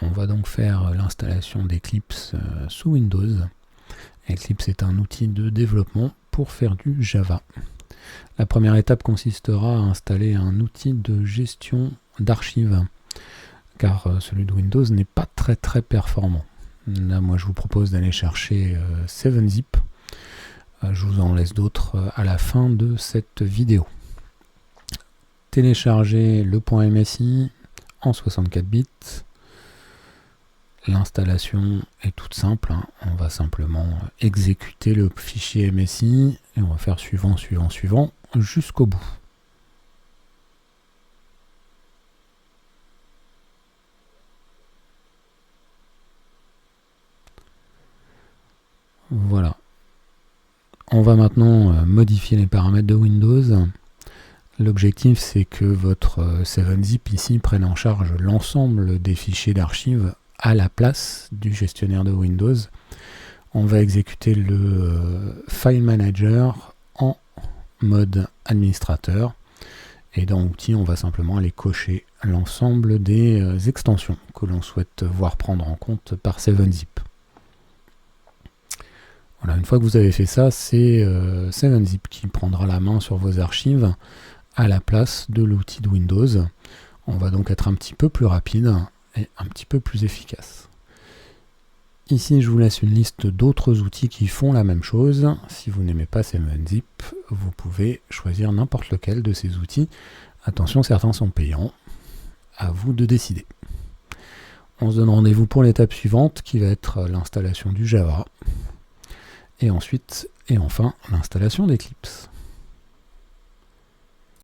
On va donc faire l'installation d'Eclipse sous Windows. Eclipse est un outil de développement pour faire du Java. La première étape consistera à installer un outil de gestion d'archives, car celui de Windows n'est pas très performant. Là, moi, je vous propose d'aller chercher 7-Zip. Je vous en laisse d'autres à la fin de cette vidéo. Téléchargez le .msi en 64 bits. L'installation est toute simple, hein. On va simplement exécuter le fichier MSI et on va faire suivant jusqu'au bout. Voilà. On va maintenant modifier les paramètres de Windows. L'objectif, c'est que votre 7-Zip ici prenne en charge l'ensemble des fichiers d'archives à la place du gestionnaire de Windows. On va exécuter le File Manager en mode administrateur. Et dans Outils, on va simplement aller cocher l'ensemble des extensions que l'on souhaite voir prendre en compte par 7-Zip. Voilà, une fois que vous avez fait ça, c'est 7-Zip qui prendra la main sur vos archives à la place de l'outil de Windows. On va donc être un petit peu plus rapide et un petit peu plus efficace. Ici, je vous laisse une liste d'autres outils qui font la même chose. Si vous n'aimez pas 7-Zip, vous pouvez choisir n'importe lequel de ces outils. Attention, certains sont payants. À vous de décider. On se donne rendez-vous pour l'étape suivante, qui va être l'installation du Java. Et ensuite, et enfin, l'installation d'Eclipse.